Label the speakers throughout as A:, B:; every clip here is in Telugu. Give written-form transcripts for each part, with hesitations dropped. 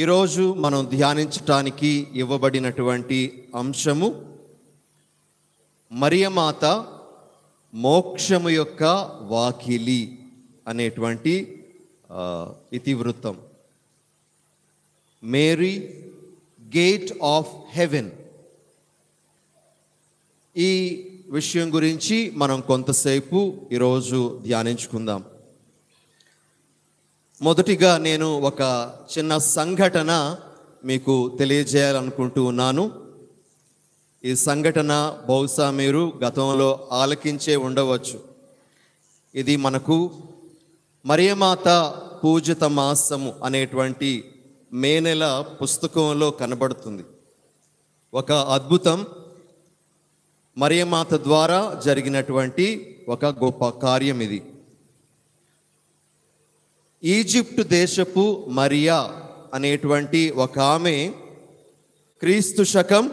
A: ఈరోజు మనం ధ్యానించటానికి ఇవ్వబడినటువంటి అంశము మరియమాత మోక్షము యొక్క వాకిలి అనేటువంటి ఇతివృత్తం. Mary gate of heaven. ఈ విషయం గురించి మనం కొంతసేపు ఈరోజు ధ్యానించుకుందాం. మొదటిగా నేను ఒక చిన్న సంఘటన మీకు తెలియజేయాలనుకుంటూ ఉన్నాను. ఈ సంఘటన బహుశా మీరు గతంలో ఆలకించే ఉండవచ్చు. ఇది మనకు మరియమాత పూజిత మాసము అనేటువంటి మే నెల పుస్తకంలో కనబడుతుంది. ఒక అద్భుతం, మరియమాత ద్వారా జరిగినటువంటి ఒక గొప్ప కార్యం ఇది. ఈజిప్టు దేశపు మరియా అనేటువంటి ఒక ఆమె క్రీస్తు శకం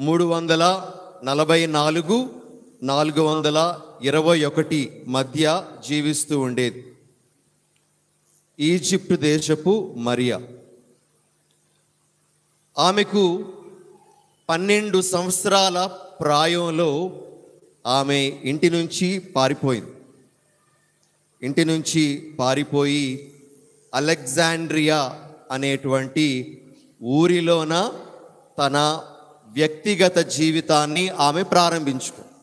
A: 344-421 మధ్య జీవిస్తూ ఉండేది. ఈజిప్టు దేశపు మరియా. ఆమెకు 12 సంవత్సరాల ప్రాయంలో ఆమె ఇంటి నుంచి పారిపోయి అలెగ్జాండ్రియా అనేటువంటి ఊరిలోన తన వ్యక్తిగత జీవితాన్ని ఆమె ప్రారంభించుకుంది.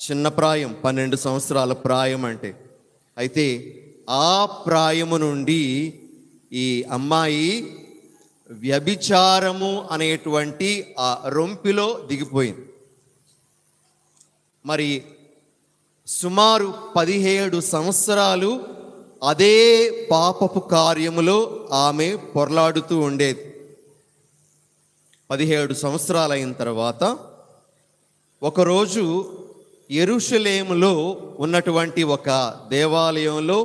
A: చిన్న ప్రాయం, 12 సంవత్సరాల ప్రాయం అంటే. అయితే ఆ ప్రాయము నుండి ఈ అమ్మాయి వ్యభిచారము అనేటువంటి ఆ రొంపిలో దిగిపోయింది. మరి సుమారు 17 సంవత్సరాలు అదే పాపపు కార్యములో ఆమె పొర్లాడుతూ ఉండేది. 17 సంవత్సరాలు అయిన తర్వాత ఒకరోజు యెరూషలేములో ఉన్నటువంటి ఒక దేవాలయంలో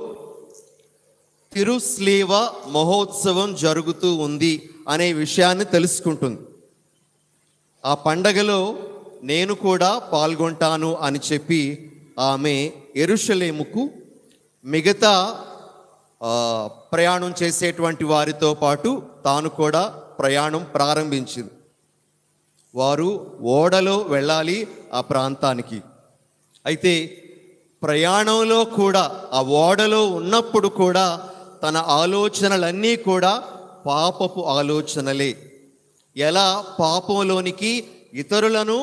A: తిరుస్లీవ మహోత్సవం జరుగుతూ ఉంది అనే విషయాన్ని తెలుసుకుంటుంది. ఆ పండగలో నేను కూడా పాల్గొంటాను అని చెప్పి ఆమె యెరూషలేముకు మిగతా ప్రయాణం చేసేటువంటి వారితో పాటు తాను కూడా ప్రయాణం ప్రారంభించింది. వారు ఓడలో వెళ్ళాలి ఆ ప్రాంతానికి. అయితే ప్రయాణంలో కూడా, ఆ ఓడలో ఉన్నప్పుడు కూడా తన ఆలోచనలన్నీ కూడా పాపపు ఆలోచనలే. ఎలా పాపంలోనికి ఇతరులను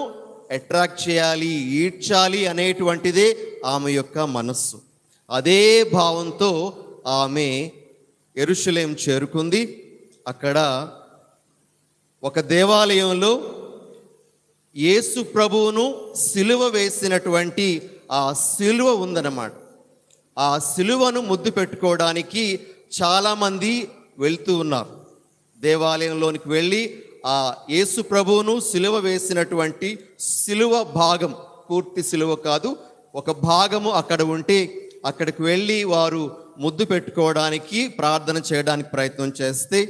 A: అట్రాక్ట్ చేయాలి, ఈడ్చాలి అనేటువంటిదే ఆమె యొక్క మనస్సు. అదే భావంతో ఆమె యెరూషలేం చేరుకుంది. అక్కడ ఒక దేవాలయంలో యేసు ప్రభువును సిలువ వేసినటువంటి ఆ సిలువ ఉందన్నమాట. ఆ సిలువను ముద్దు పెట్టుకోవడానికి చాలామంది వెళ్తూ ఉన్నారు. దేవాలయంలోనికి వెళ్ళి ఆ యేసు ప్రభువును సిలువ వేసినటువంటి సిలువ భాగం, పూర్తి సిలువ కాదు, ఒక భాగము అక్కడ ఉంటే అక్కడికి వెళ్ళి వారు ముద్దు పెట్టుకోవడానికి, ప్రార్థన చేయడానికి ప్రయత్నం చేస్తే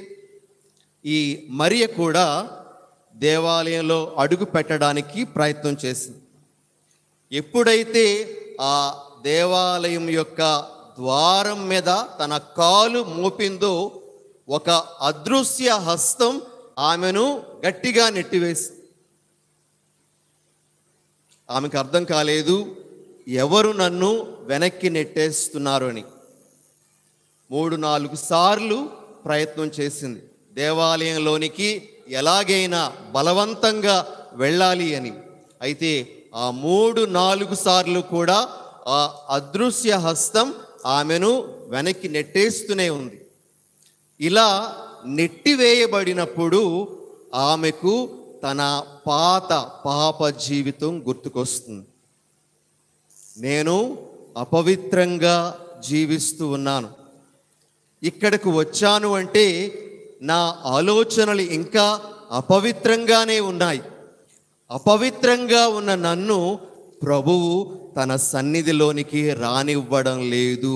A: ఈ మరియ కూడా దేవాలయంలో అడుగు పెట్టడానికి ప్రయత్నం చేసింది. ఎప్పుడైతే ఆ దేవాలయం యొక్క ద్వారం మీద తన కాలు మోపిందో ఒక అదృశ్య హస్తం ఆమెను గట్టిగా నెట్టివేసి, ఆమెకు అర్థం కాలేదు ఎవరు నన్ను వెనక్కి నెట్టేస్తున్నారు అని. 3-4 సార్లు ప్రయత్నం చేసింది దేవాలయంలోనికి ఎలాగైనా బలవంతంగా వెళ్ళాలి అని. అయితే ఆ 3-4 సార్లు కూడా ఆ అదృశ్య హస్తం ఆమెను వెనక్కి నెట్టేస్తూనే ఉంది. ఇలా నెట్టివేయబడినప్పుడు ఆమెకు తన పాత పాప జీవితం గుర్తుకొస్తుంది. నేను అపవిత్రంగా జీవిస్తూ ఉన్నాను. ఇక్కడకు వచ్చాను అంటే నా ఆలోచనలు ఇంకా అపవిత్రంగానే ఉన్నాయి. అపవిత్రంగా ఉన్న నన్ను ప్రభువు తన సన్నిధిలోనికి రానివ్వడం లేదు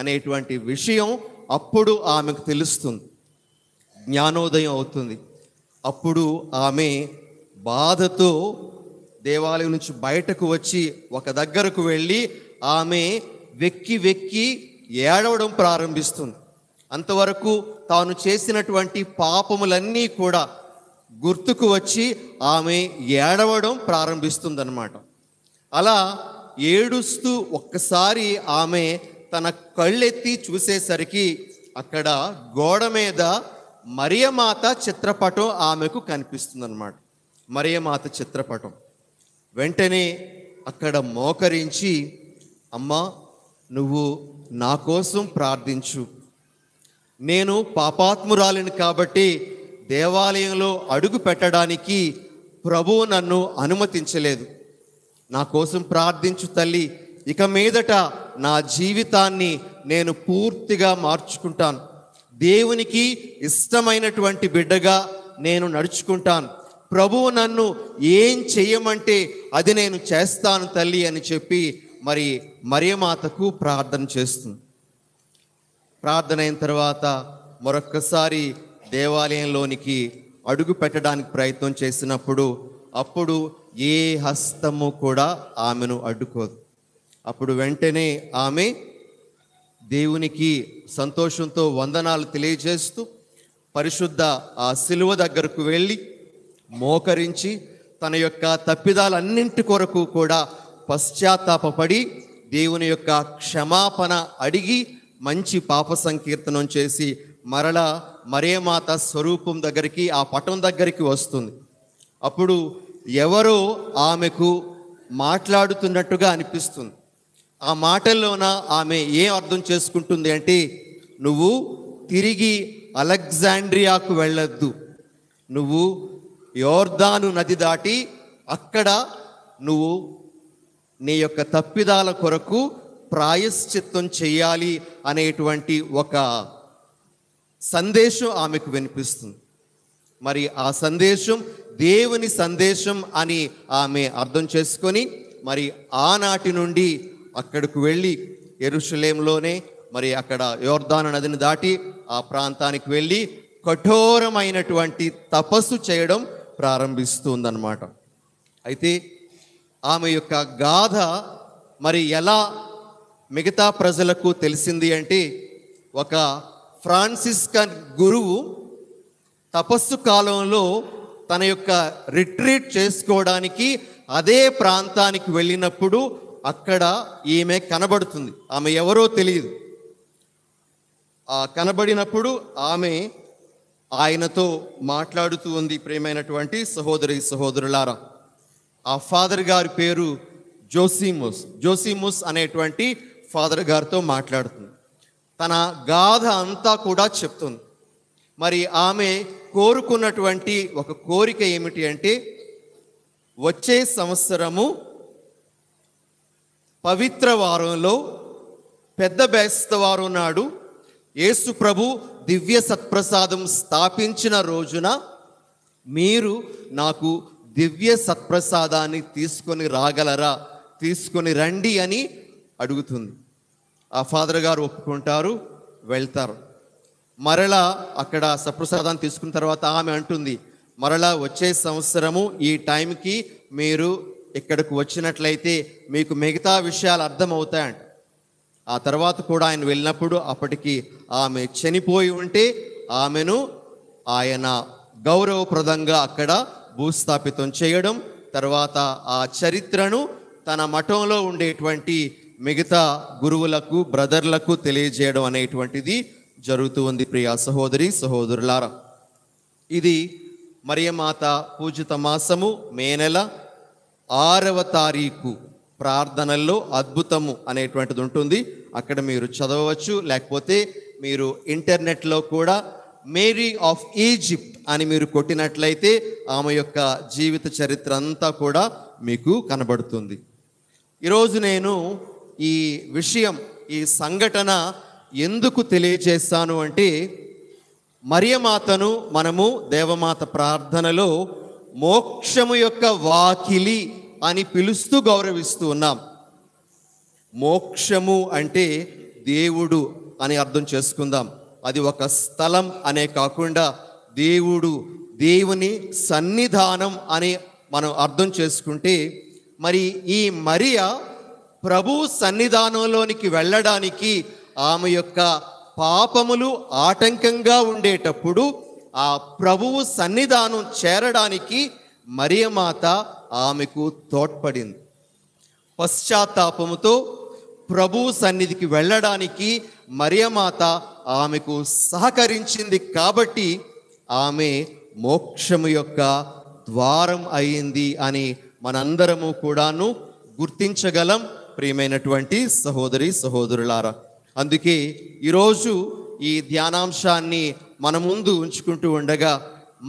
A: అనేటువంటి విషయం అప్పుడు ఆమెకు తెలుస్తుంది. జ్ఞానోదయం అవుతుంది. అప్పుడు ఆమె బాధతో దేవాలయం నుంచి బయటకు వచ్చి ఒక దగ్గరకు వెళ్ళి ఆమె వెక్కి ఏడవడం ప్రారంభిస్తుంది. అంతవరకు తాను చేసినటువంటి పాపములన్నీ కూడా గుర్తుకు వచ్చి ఆమె ఏడవడం ప్రారంభిస్తుందన్నమాట. అలా ఏడుస్తూ ఒక్కసారి ఆమె తన కళ్ళెత్తి చూసేసరికి అక్కడ గోడ మీద మరియమాత చిత్రపటం ఆమెకు కనిపిస్తుందన్నమాట. మరియమాత చిత్రపటం. వెంటనే అక్కడ మోకరించి, అమ్మా, నువ్వు నా కోసం ప్రార్థించు. నేను పాపాత్మురాలిని కాబట్టి దేవాలయంలో అడుగు పెట్టడానికి ప్రభువు నన్ను అనుమతించలేదు. నా కోసం ప్రార్థించు తల్లి. ఇక మీదట నా జీవితాన్ని నేను పూర్తిగా మార్చుకుంటాను. దేవునికి ఇష్టమైనటువంటి బిడ్డగా నేను నడుచుకుంటాను. ప్రభువు నన్ను ఏం చెయ్యమంటే అది నేను చేస్తాను తల్లి అని చెప్పి మరి మరియమాతకు ప్రార్థన చేస్తుంది. ప్రార్థన అయిన తర్వాత మరొక్కసారి దేవాలయంలోనికి అడుగు పెట్టడానికి ప్రయత్నం చేసినప్పుడు అప్పుడు ఏ హస్తము కూడా ఆమెను అడ్డుకోదు. అప్పుడు వెంటనే ఆమె దేవునికి సంతోషంతో వందనాలు తెలియజేస్తూ పరిశుద్ధ ఆ శిలువ దగ్గరకు వెళ్ళి మోకరించి తన యొక్క తప్పిదాలన్నింటి కొరకు కూడా పశ్చాత్తాపపడి దేవుని యొక్క క్షమాపణ అడిగి మంచి పాప సంకీర్తనం చేసి మరలా మరియమాత స్వరూపం దగ్గరికి, ఆ పటం దగ్గరికి వస్తుంది. అప్పుడు ఎవరో ఆమెకు మాట్లాడుతున్నట్టుగా అనిపిస్తుంది. ఆ మాటల్లోన ఆమె ఏం అర్థం చేసుకుంటుంది అంటే, నువ్వు తిరిగి అలెగ్జాండ్రియాకు వెళ్ళొద్దు, నువ్వు యోర్దాను నది దాటి అక్కడ నువ్వు నీ యొక్క తప్పిదాల కొరకు ప్రాయశ్చిత్తం చేయాలి అనేటువంటి ఒక సందేశం ఆమెకు వినిపిస్తుంది. మరి ఆ సందేశం దేవుని సందేశం అని ఆమె అర్థం చేసుకొని మరి ఆనాటి నుండి అక్కడికి వెళ్ళి యెరూషలేములోనే మరి అక్కడ యోర్దాను నదిని దాటి ఆ ప్రాంతానికి వెళ్ళి కఠోరమైనటువంటి తపస్సు చేయడం ప్రారంభిస్తుందన్నమాట. అయితే ఆమె యొక్క గాథ మరి ఎలా మిగతా ప్రజలకు తెలిసింది అంటే, ఒక ఫ్రాన్సిస్కన్ గురువు తపస్సు కాలంలో తన యొక్క రిట్రీట్ చేసుకోవడానికి అదే ప్రాంతానికి వెళ్ళినప్పుడు అక్కడ ఈమె కనబడుతుంది. ఆమె ఎవరో తెలియదు. కనబడినప్పుడు ఆమె ఆయనతో మాట్లాడుతూ ఉంది. ప్రియమైనటువంటి సహోదరి సహోదరులారా, ఆ ఫాదర్ గారి పేరు జోసిముస్ అనేటువంటి ఫాదర్ గారితో మాట్లాడుతుంది. తన గాథ అంతా కూడా చెప్తుంది. మరి ఆమె కోరుకున్నటువంటి ఒక కోరిక ఏమిటి అంటే, వచ్చే సంవత్సరము పవిత్ర వారంలో పెద్ద బేస్తవారం నాడు యేసు ప్రభు దివ్య సత్ప్రసాదం స్థాపించిన రోజున మీరు నాకు దివ్య సత్ప్రసాదాన్ని తీసుకొని రాగలరా, తీసుకొని రండి అని అడుగుతుంది. ఆ ఫాదర్ గారు ఒప్పుకుంటారు, వెళ్తారు. మరలా అక్కడ సత్ప్రసాదాన్ని తీసుకున్న తర్వాత ఆమె అంటుంది, మరలా వచ్చే సంవత్సరము ఈ టైంకి మీరు ఇక్కడికి వచ్చినట్లయితే మీకు మిగతా విషయాలు అర్థమవుతాయంట. ఆ తర్వాత కూడా ఆయన వెళ్ళినప్పుడు అప్పటికి ఆమె చనిపోయి ఉంటే ఆమెను ఆయన గౌరవప్రదంగా అక్కడ భూస్థాపితం చేయడం, తర్వాత ఆ చరిత్రను తన మఠంలో ఉండేటువంటి మిగతా గురువులకు, బ్రదర్లకు తెలియజేయడం అనేటువంటిది జరుగుతూ ఉంది. ప్రియ సహోదరి సహోదరులారా, ఇది మరియమాత పూజిత మాసము మే నెల 6వ తారీఖు ప్రార్థనల్లో అద్భుతము అనేటువంటిది ఉంటుంది. అక్కడ మీరు చదవవచ్చు. లేకపోతే మీరు ఇంటర్నెట్లో కూడా మేరీ ఆఫ్ ఈజిప్ట్ అని మీరు కొట్టినట్లయితే ఆమె యొక్క జీవిత చరిత్ర అంతా కూడా మీకు కనబడుతుంది. ఈరోజు నేను ఈ విషయం, ఈ సంఘటన ఎందుకు తెలియజేస్తాను అంటే, మరియమాతను మనము దేవమాత ప్రార్థనలో మోక్షము యొక్క వాకిలి అని పిలుస్తూ గౌరవిస్తూ ఉన్నాం. మోక్షము అంటే దేవుడు అని అర్థం చేసుకుందాం. అది ఒక స్థలం అనే కాకుండా దేవుడు, దేవుని సన్నిధానం అని మనం అర్థం చేసుకుంటే, మరి ఈ మరియ ప్రభు సన్నిధానంలోనికి వెళ్ళడానికి ఆమె యొక్క పాపములు ఆటంకంగా ఉండేటప్పుడు ఆ ప్రభువు సన్నిధానం చేరడానికి మరియమాత ఆమెకు తోడ్పడింది. పశ్చాత్తాపముతో ప్రభువు సన్నిధికి వెళ్ళడానికి మరియమాత ఆమెకు సహకరించింది కాబట్టి ఆమె మోక్షము యొక్క ద్వారం అయింది అని మనందరము కూడాను గుర్తించగలం. ప్రియమైనటువంటి సహోదరి సహోదరులారా, అందుకే ఈరోజు ఈ ధ్యానాంశాన్ని మన ముందు ఉంచుకుంటూ ఉండగా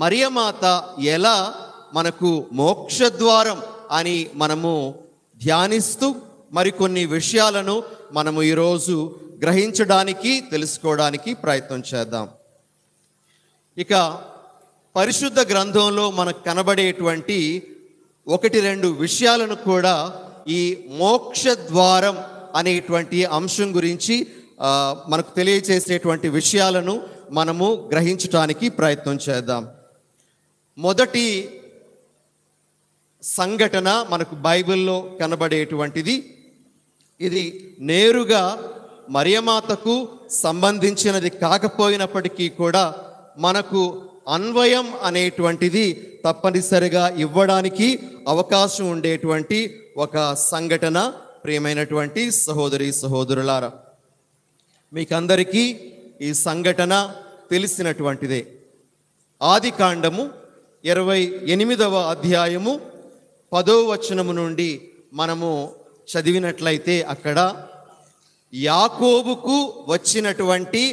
A: మరియమాత ఎలా మనకు మోక్షద్వారం అని మనము ధ్యానిస్తూ మరికొన్ని విషయాలను మనము ఈరోజు గ్రహించడానికి తెలుసుకోవడానికి ప్రయత్నం చేద్దాం. ఇక పరిశుద్ధ గ్రంథంలో మనకు కనబడేటువంటి 1-2 విషయాలను కూడా ఈ మోక్ష ద్వారం అనేటువంటి అంశం గురించి మనకు తెలియచేసేటువంటి విషయాలను మనము గ్రహించడానికి ప్రయత్నం చేద్దాం. మొదటి సంఘటన మనకు బైబిల్లో కనబడేటువంటిది. ఇది నేరుగా మరియమాతకు సంబంధించినది కాకపోయినప్పటికీ కూడా మనకు అన్వయం అనేటువంటిది తప్పనిసరిగా ఇవ్వడానికి అవకాశం ఉండేటువంటి ఒక సంఘటన. ప్రియమైనటువంటి సహోదరి సహోదరులారా, మీకందరికీ ఈ సంఘటన తెలిసినటువంటిదే. ఆదికాండము 28వ అధ్యాయము 10వ వచనము నుండి మనము చదివినట్లయితే అక్కడ యాకోబుకు వచ్చినటువంటి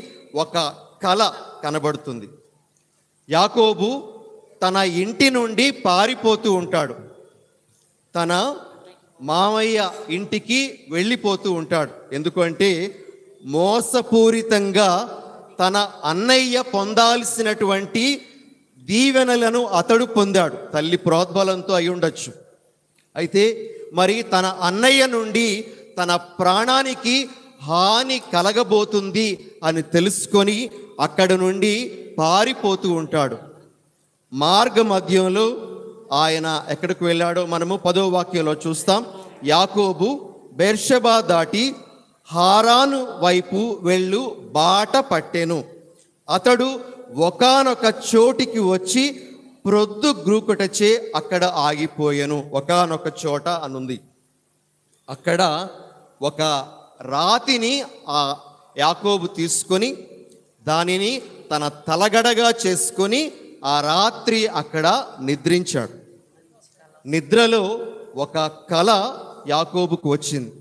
A: ఒక కల కనబడుతుంది. యాకోబు తన ఇంటి నుండి పారిపోతూ ఉంటాడు. తన మామయ్య ఇంటికి వెళ్ళిపోతూ ఉంటాడు. ఎందుకంటే మోసపూరితంగా తన అన్నయ్య పొందాల్సినటువంటి దీవెనలను అతడు పొందాడు. తల్లి ప్రోద్బలంతో అయి ఉండొచ్చు. అయితే మరి తన అన్నయ్య నుండి తన ప్రాణానికి హాని కలగబోతుంది అని తెలుసుకొని అక్కడి నుండి పారిపోతూ ఉంటాడు. మార్గ మధ్యంలో ఆయన ఎక్కడికి వెళ్ళాడో మనము 10వ వాక్యంలో చూస్తాం. యాకోబు బెర్షెబా దాటి హారాను వైపు వెళ్ళు బాట పట్టెను. అతడు ఒకానొక చోటికి వచ్చి ప్రొద్దు గ్రూకుటచే అక్కడ ఆగిపోయెను. ఒకానొక చోట అనుంది. అక్కడ ఒక రాతిని ఆ యాకోబు తీసుకొని దానిని తన తలగడగా చేసుకొని ఆ రాత్రి అక్కడ నిద్రించాడు. నిద్రలో ఒక కల యాకోబుకు వచ్చింది.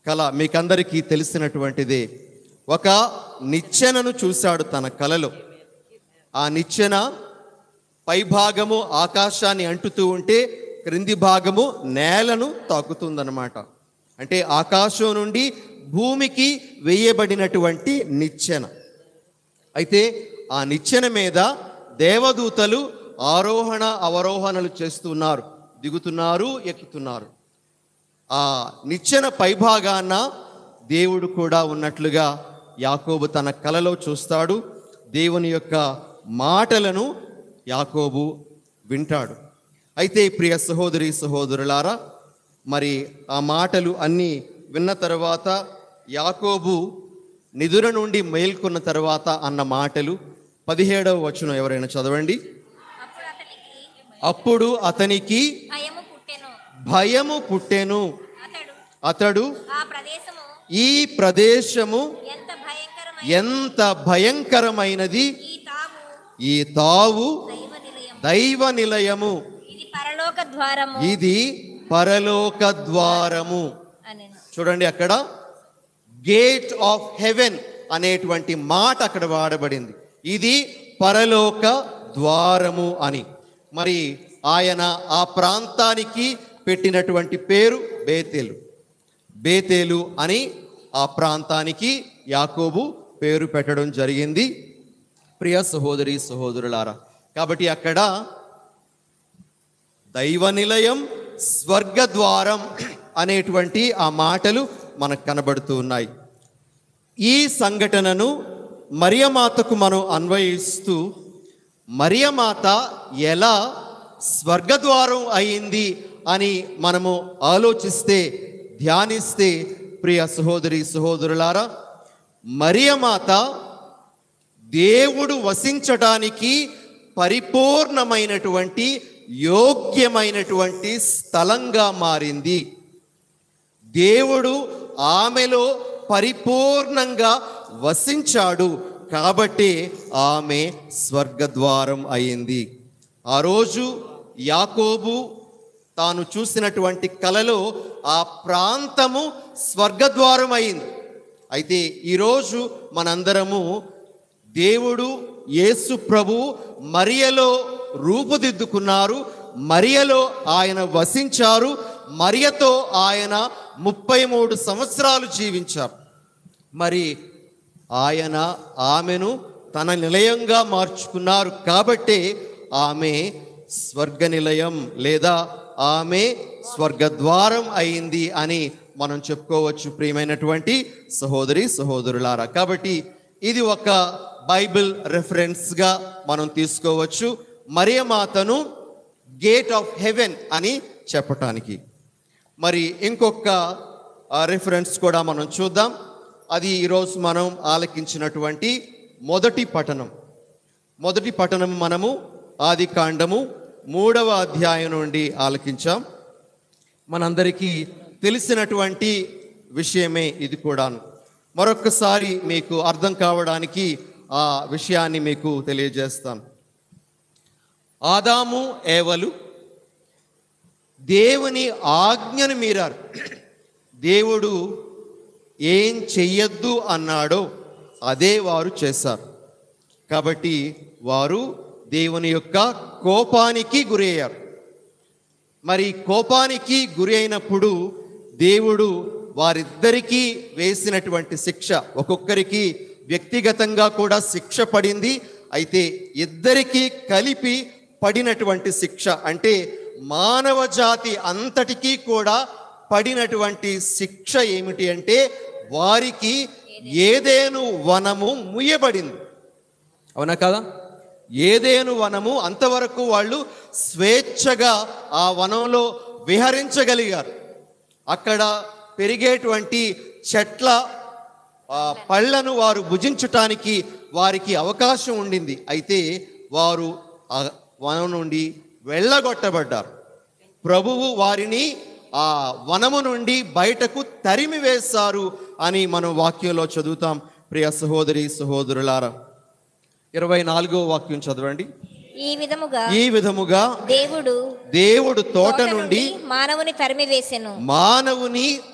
A: కల మీకందరికీ తెలిసినటువంటిదే. ఒక నిచ్చెనను చూశాడు తన కలలో. ఆ నిచ్చెన పైభాగము ఆకాశాన్ని అంటుతూ ఉంటే క్రింది భాగము నేలను తాకుతుందన్నమాట. అంటే ఆకాశం నుండి భూమికి వేయబడినటువంటి నిచ్చెన. అయితే ఆ నిచ్చెన మీద దేవదూతలు ఆరోహణ అవరోహణలు చేస్తున్నారు, దిగుతున్నారు, ఎక్కుతున్నారు. ఆ నిచ్చెన పైభాగాన దేవుడు కూడా ఉన్నట్లుగా యాకోబు తన కలలో చూస్తాడు. దేవుని యొక్క మాటలను యాకోబు వింటాడు. అయితే ప్రియ సహోదరి సహోదరులారా, మరి ఆ మాటలు అన్నీ విన్న తర్వాత యాకోబు నిదుర నుండి మేల్కొన్న తర్వాత అన్న మాటలు 17వ వచనం ఎవరైనా చదవండి. అప్పుడు అతనికి భయము పుట్టెను. అతడు ఈ ప్రదేశము ఎంత భయంకరమైనది, ఈ తావు దైవ నిలయము, ఇది పరలోక ద్వారము. చూడండి, అక్కడ గేట్ ఆఫ్ హెవెన్ అనేటువంటి మాట అక్కడ వాడబడింది. ఇది పరలోక ద్వారము అని. మరి ఆయన ఆ ప్రాంతానికి పెట్టినటువంటి పేరు బేతేలు. బేతేలు అని ఆ ప్రాంతానికి యాకోబు పేరు పెట్టడం జరిగింది. ప్రియ సహోదరి సహోదరులారా, కాబట్టి అక్కడ దైవ నిలయం, స్వర్గద్వారం అనేటువంటి ఆ మాటలు మనకు కనబడుతూ ఉన్నాయి. ఈ సంఘటనను మరియమాతకు మనం అన్వయిస్తూ మరియమాత ఎలా స్వర్గద్వారం అయింది అని మనము ఆలోచిస్తే, ధ్యానిస్తే, ప్రియ సహోదరి సహోదరులారా, మరియమాత దేవుడు వసించడానికి పరిపూర్ణమైనటువంటి యోగ్యమైనటువంటి స్థలంగా మారింది. దేవుడు ఆమెలో పరిపూర్ణంగా వసించాడు కాబట్టి ఆమె స్వర్గద్వారం అయింది. ఆ రోజు యాకోబు తాను చూసినటువంటి కలలో ఆ ప్రాంతము స్వర్గద్వారం అయింది. అయితే ఈరోజు మనందరము దేవుడు యేసు ప్రభు మరియలో రూపుదిద్దుకున్నారు, మరియలో ఆయన వసించారు, మరియతో ఆయన 33 సంవత్సరాలు జీవించారు. మరి ఆయన ఆమెను తన నిలయంగా మార్చుకున్నారు కాబట్టి ఆమె స్వర్గ నిలయం లేదా ఆమె స్వర్గద్వారం అయింది అని మనం చెప్పుకోవచ్చు ప్రియమైనటువంటి సహోదరి సహోదరులారా. కాబట్టి ఇది ఒక బైబిల్ రెఫరెన్స్గా మనం తీసుకోవచ్చు మరియమాతను గేట్ ఆఫ్ హెవెన్ అని చెప్పటానికి. మరి ఇంకొక రిఫరెన్స్ కూడా మనం చూద్దాం. అది ఈరోజు మనం ఆలకించినటువంటి మొదటి పఠనం మనము ఆదికాండము 3వ అధ్యాయం నుండి ఆలకించాం. మనందరికీ తెలిసినటువంటి విషయమే ఇది కూడాను. మరొక్కసారి మీకు అర్థం కావడానికి ఆ విషయాన్ని మీకు తెలియజేస్తాను. ఆదాము ఏవలు దేవుని ఆజ్ఞను మీరారు. దేవుడు ఏం చెయ్యొద్దు అన్నాడో అదే వారు చేశారు. కాబట్టి వారు దేవుని యొక్క కోపానికి గురి అయ్యారు. మరి కోపానికి గురి అయినప్పుడు దేవుడు వారిద్దరికీ వేసినటువంటి శిక్ష, ఒక్కొక్కరికి వ్యక్తిగతంగా కూడా శిక్ష పడింది. అయితే ఇద్దరికీ కలిపి పడినటువంటి శిక్ష అంటే మానవ జాతి అంతటికీ కూడా పడినటువంటి శిక్ష ఏమిటి అంటే వారికి ఏదెను వనము ముయ్యబడింది. అవునా కదా? ఏదెను వనము, అంతవరకు వాళ్ళు స్వేచ్ఛగా ఆ వనంలో విహరించగలిగారు. అక్కడ పెరిగేటువంటి చెట్ల పళ్ళను వారు భుజించటానికి వారికి అవకాశం ఉండింది. అయితే వారు ఆ వనం నుండి వెళ్ళగొట్టబడ్డారు. ప్రభువు వారిని ఆ వనము నుండి బయటకు తరిమి వేశారు అని మనం వాక్యంలో చదువుతాం. ప్రియ సహోదరి సహోదరులారా, 24వ వాక్యం చదవండి.
B: ఈ విధముగా
A: దేవుడు తోట నుండి
B: మానవుని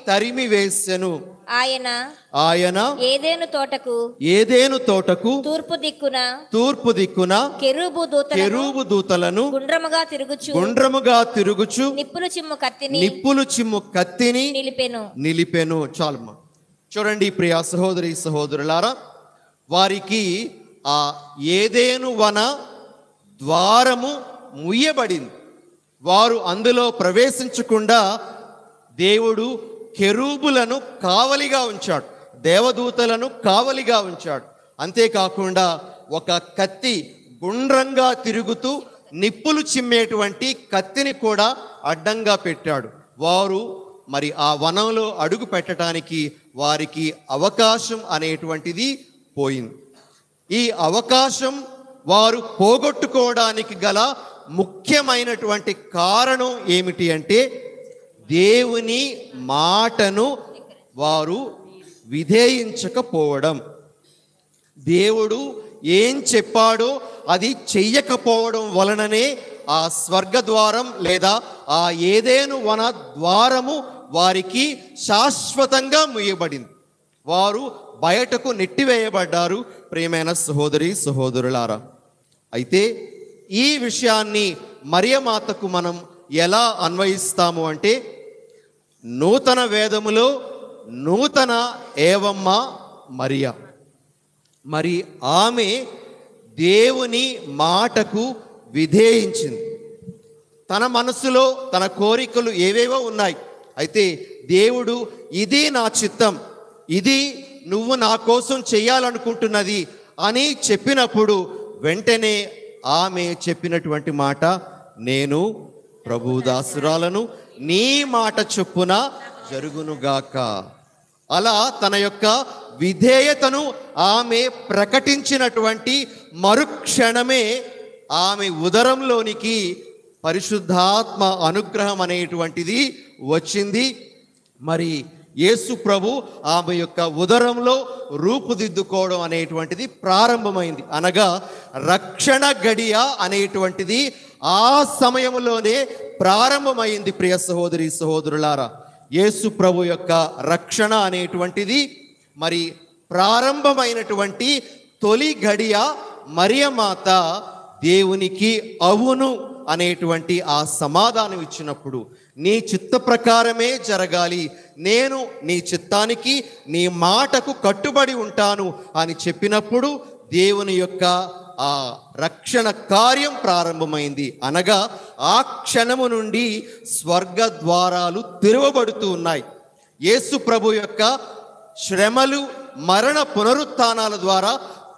A: తరిమి వేసెను. ఆయన ఏదెను తోటకు తూర్పు దిక్కున కెరూబు దూతలను గుండ్రముగా తిరుగుచు నిప్పులు చిమ్ము కత్తిని నిలిపెను. చాలమ్మా. చూడండి ప్రియ సహోదరి సహోదరులారా, వారికి ఆ ఏదెను వన ద్వారము ముయ్యబడింది. వారు అందులో ప్రవేశించకుండా దేవుడు కెరూబులను కావలిగా ఉంచాడు, దేవదూతలను కావలిగా ఉంచాడు. అంతేకాకుండా ఒక కత్తి గుండ్రంగా తిరుగుతూ నిప్పులు చిమ్మేటువంటి కత్తిని కూడా అడ్డంగా పెట్టాడు. వారు మరి ఆ వనంలో అడుగు పెట్టడానికి వారికి అవకాశం అనేటువంటిది పోయింది. ఈ అవకాశం వారు పోగొట్టుకోవడానికి గల ముఖ్యమైనటువంటి కారణం ఏమిటి అంటే దేవుని మాటను వారు విధేయించకపోవడం. దేవుడు ఏం చెప్పాడో అది చెయ్యకపోవడం వలననే ఆ స్వర్గద్వారం లేదా ఆ ఏదెను వన ద్వారము వారికి శాశ్వతంగా ముయ్యబడింది. వారు బయటకు నెట్టివేయబడ్డారు. ప్రియమైన సహోదరి సహోదరులారా, అయితే ఈ విషయాన్ని మరియమాతకు మనం ఎలా అన్వయిస్తాము అంటే నూతన వేదములో నూతన ఏవమ్మ మరియా. మరి ఆమె దేవుని మాటకు విధేయించింది. తన మనసులో తన కోరికలు ఏవేవో ఉన్నాయి. అయితే దేవుడు ఇది నా చిత్తం, ఇది నువ్వు నా కోసం చేయాలనుకుంటున్నది అని చెప్పినప్పుడు వెంటనే ఆమె చెప్పినటువంటి మాట, నేను ప్రభుదాసురాలను, నీ మాట చొప్పున జరుగునుగాక. అలా తన యొక్క విధేయతను ఆమె ప్రకటించినటువంటి మరుక్షణమే ఆమె ఉదరంలోనికి పరిశుద్ధాత్మ అనుగ్రహం అనేటువంటిది వచ్చింది. మరి యేసు ప్రభు ఆమె యొక్క ఉదరంలో రూపుదిద్దుకోవడం అనేటువంటిది ప్రారంభమైంది. అనగా రక్షణ గడియ అనేటువంటిది ఆ సమయంలోనే ప్రారంభమైంది. ప్రియ సహోదరి సహోదరులారా, యేసు ప్రభు యొక్క రక్షణ అనేటువంటిది మరి ప్రారంభమైనటువంటి తొలి గడియ మరియమాత దేవునికి అవును అనేటువంటి ఆ సమాధానం ఇచ్చినప్పుడు, నీ చిత్త ప్రకారమే జరగాలి, నేను నీ చిత్తానికి నీ మాటకు కట్టుబడి ఉంటాను అని చెప్పినప్పుడు దేవుని యొక్క ఆ రక్షణ కార్యం ప్రారంభమైంది. అనగా ఆ క్షణము నుండి స్వర్గ ద్వారాలు తెరవబడుతూ ఉన్నాయి. యేసు ప్రభు యొక్క శ్రమలు, మరణ పునరుత్థానాల ద్వారా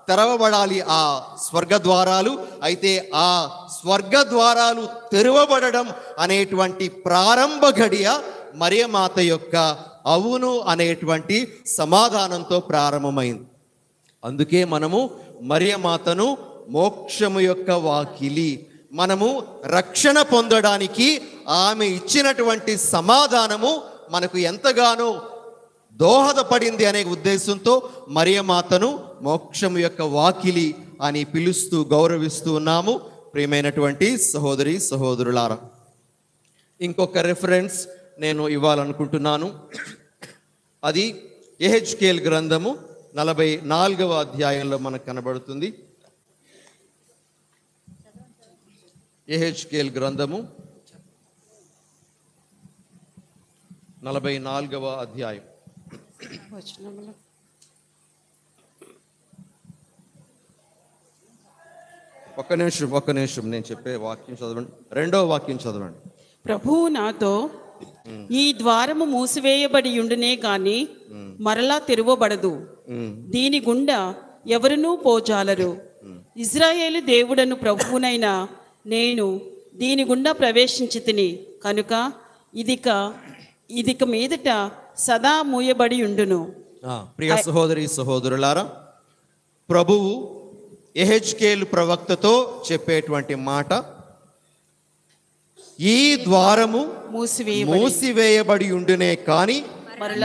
A: తెరవబడాలి ఆ స్వర్గ ద్వారాలు. అయితే ఆ స్వర్గ ద్వారాలు తెరవబడడం అనేటువంటి ప్రారంభ గడియ మరియమాత యొక్క అవును అనేటువంటి సమాధానంతో ప్రారంభమైంది. అందుకే మనము మరియమాతను మోక్షము యొక్క వాకిలి, మనము రక్షణ పొందడానికి ఆమె ఇచ్చినటువంటి సమాధానము మనకు ఎంతగానో దోహదపడింది అనే ఉద్దేశంతో మరియమాతను మోక్షము యొక్క వాకిలి అని పిలుస్తూ గౌరవిస్తూ ఉన్నాము. ప్రియమైనటువంటి సహోదరి సహోదరులారా, ఇంకొక రెఫరెన్స్ నేను ఇవ్వాలనుకుంటున్నాను. అది యెహెజ్కేలు గ్రంథము 44వ అధ్యాయంలో మనకు కనబడుతుంది. యెహెజ్కేలు గ్రంథము 44వ అధ్యాయం. ఒక్క నిమిషం నేను చెప్పే వాక్యం చదవండి. 2వ వాక్యం చదవండి.
C: ప్రభువు నాతో, ఈ ద్వారము మూసివేయబడి ఉండునే గాని మరలా తెరవబడదు, దీని గుండా ఎవరునూ పోజాలరు. ఇజ్రాయేలు దేవుడను ప్రభువునైన నేను దీని గుండా ప్రవేశించి తిని కనుక ఇదిక మీదట సదా మూయబడి ఉండును.
A: ప్రియ సహోదరి సహోదరులారా, ప్రభువు యెహెజ్కేలు ప్రవక్తతో చెప్పేటువంటి మాట, ఈ ద్వారము మూసివేయబడి ఉండునే కాని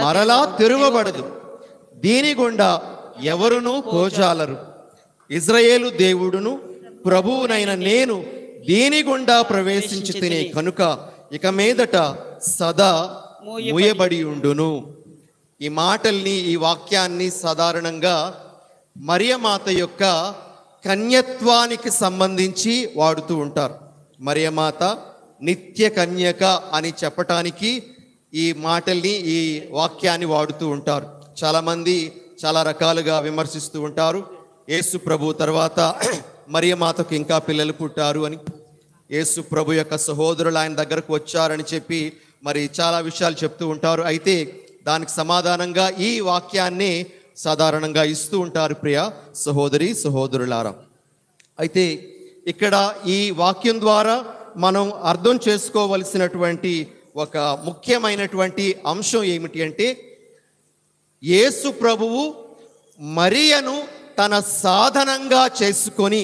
A: మరలా తెరవబడదు, దీని గుండా ఎవరునూ పోజాలరు. ఇజ్రాయేలు దేవుడును ప్రభువునైన నేను దీని గుండా ప్రవేశించి తినే కనుక ఇక మీదట సదా మూయబడి ఉండును. ఈ మాటల్ని, ఈ వాక్యాన్ని సాధారణంగా మరియమాత యొక్క కన్యత్వానికి సంబంధించి వాడుతూ ఉంటారు. మరియమాత నిత్య కన్యక అని చెప్పటానికి ఈ మాటల్ని, ఈ వాక్యాన్ని వాడుతూ ఉంటారు. చాలామంది చాలా రకాలుగా విమర్శిస్తూ ఉంటారు. యేసు ప్రభు తర్వాత మరియమాతకు ఇంకా పిల్లలు పుట్టారు అని, యేసు ప్రభు యొక్క సహోదరులు ఆయన దగ్గరకు వచ్చారని చెప్పి మరి చాలా విషయాలు చెప్తూ ఉంటారు. అయితే దానికి సమాధానంగా ఈ వాక్యాన్ని సాధారణంగా ఇస్తూ ఉంటారు ప్రియ సహోదరి సహోదరులారా. అయితే ఇక్కడ ఈ వాక్యం ద్వారా మనం అర్థం చేసుకోవలసినటువంటి ఒక ముఖ్యమైనటువంటి అంశం ఏమిటి అంటే, యేసు ప్రభువు మరియను తన సాధనంగా చేసుకొని,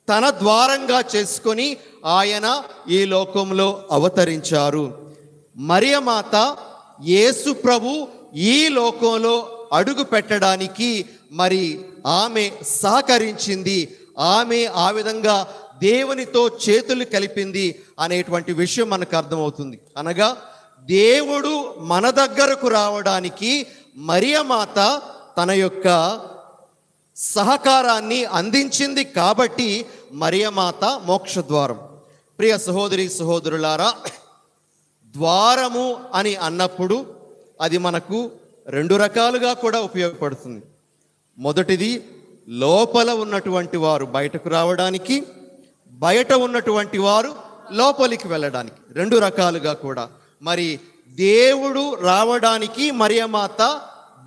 A: తన ద్వారంగా చేసుకొని ఆయన ఈ లోకంలో అవతరించారు. మరియమాత యేసు ప్రభు ఈ లోకంలో అడుగు పెట్టడానికి మరి ఆమె సహకరించింది, ఆమె ఆ విధంగా దేవునితో చేతులు కలిపింది అనేటువంటి విషయం మనకు అర్థమవుతుంది. అనగా దేవుడు మన దగ్గరకు రావడానికి మరియమాత తన యొక్క సహకారాన్ని అందించింది కాబట్టి మరియమాత మోక్షద్వారం. ప్రియ సహోదరి సహోదరులారా, ద్వారము అని అన్నప్పుడు అది మనకు రెండు రకాలుగా కూడా ఉపయోగపడుతుంది. మొదటిది లోపల ఉన్నటువంటి వారు బయటకు రావడానికి, బయట ఉన్నటువంటి వారు లోపలికి వెళ్ళడానికి, రెండు రకాలుగా కూడా మరి దేవుడు రావడానికి మరియమాత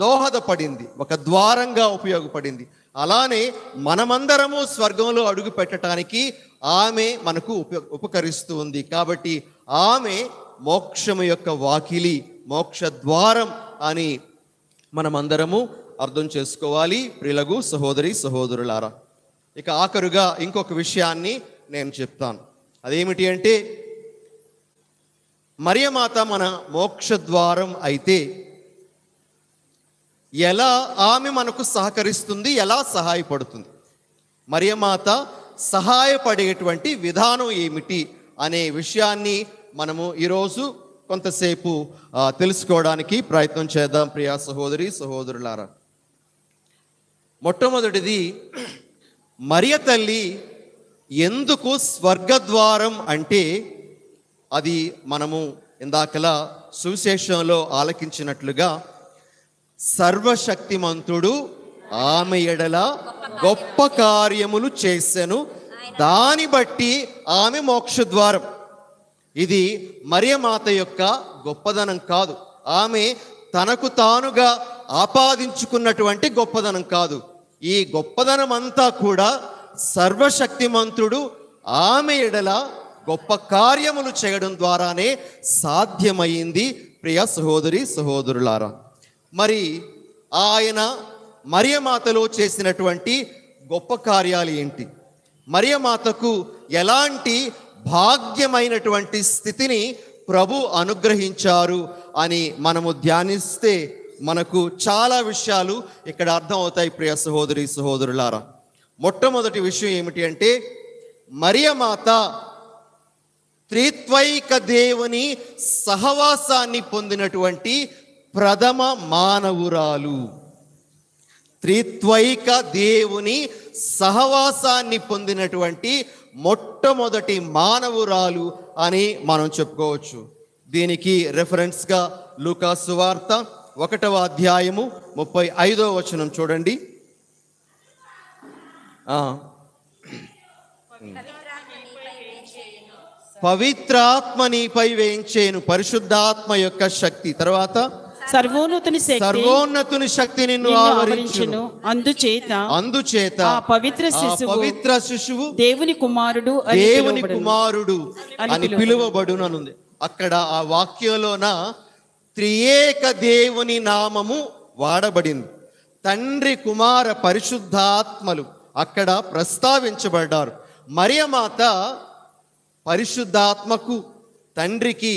A: దోహదపడింది, ఒక ద్వారంగా ఉపయోగపడింది. అలానే మనమందరము స్వర్గంలో అడుగు పెట్టడానికి ఆమె మనకు ఉపకరిస్తూ ఉంది. కాబట్టి ఆమె మోక్షము యొక్క వాకిలి, మోక్ష ద్వారం అని మనమందరము అర్థం చేసుకోవాలి ప్రియులగు సహోదరి సహోదరులారా. ఇక ఆఖరుగా ఇంకొక విషయాన్ని నేను చెప్తాను. అదేమిటి అంటే, మరియమాత మన మోక్షద్వారం అయితే ఎలా ఆమె మనకు సహకరిస్తుంది, ఎలా సహాయపడుతుంది, మరియమాత సహాయపడేటువంటి విధానం ఏమిటి అనే విషయాన్ని మనము ఈరోజు కొంతసేపు తెలుసుకోవడానికి ప్రయత్నం చేద్దాం ప్రియా సహోదరి సహోదరులారా. మొట్టమొదటిది, మరియ తల్లి ఎందుకు స్వర్గద్వారం అంటే, అది మనము ఇందాకలా సువిశేషంలో ఆలకించినట్లుగా సర్వశక్తిమంతుడు ఆమె ఎడల గొప్ప కార్యములు చేసెను, దాన్ని బట్టి ఆమె మోక్షద్వారం. ఇది మరియమాత యొక్క గొప్పదనం కాదు, ఆమె తనకు తానుగా ఆపాదించుకున్నటువంటి గొప్పదనం కాదు. ఈ గొప్పదనం అంతా కూడా సర్వశక్తిమంతుడు ఆమె ఎడల గొప్ప కార్యములు చేయడం ద్వారానే సాధ్యమైంది ప్రియ సహోదరి సహోదరులారా. మరి ఆయన మరియమాతలో చేసినటువంటి గొప్ప కార్యాలు ఏంటి, మరియమాతకు ఎలాంటి భాగ్యమైనటువంటి స్థితిని ప్రభు అనుగ్రహించారు అని మనము ధ్యానిస్తే మనకు చాలా విషయాలు ఇక్కడ అర్థం అవుతాయి ప్రియ సహోదరి సహోదరులారా. మొట్టమొదటి విషయం ఏమిటి అంటే, మరియమాత త్రిత్వైక దేవుని సహవాసాన్ని పొందినటువంటి ప్రథమ మానవురాలు. త్రిత్వైక దేవుని సహవాసాన్ని పొందినటువంటి మొట్టమొదటి మానవురాలు అని మనం చెప్పుకోవచ్చు. దీనికి రెఫరెన్స్గా లూకా సువార్త 1వ అధ్యాయము 35వ వచనం చూడండి. పవిత్రాత్మ నీపై వేయించేను, పరిశుద్ధాత్మ యొక్క శక్తి. తర్వాత సర్వోన్నతుని శక్తి నిన్ను ఆవరించును, అందుచేత పవిత్ర శిశువు దేవుని కుమారుడు అని పిలువబడుననుంది. అక్కడ ఆ వాక్యంలోన త్రియేక దేవుని నామము వాడబడింది. తండ్రి, కుమార, పరిశుద్ధాత్మలు అక్కడ ప్రస్తావించబడ్డారు. మరియమాత పరిశుద్ధాత్మకు, తండ్రికి,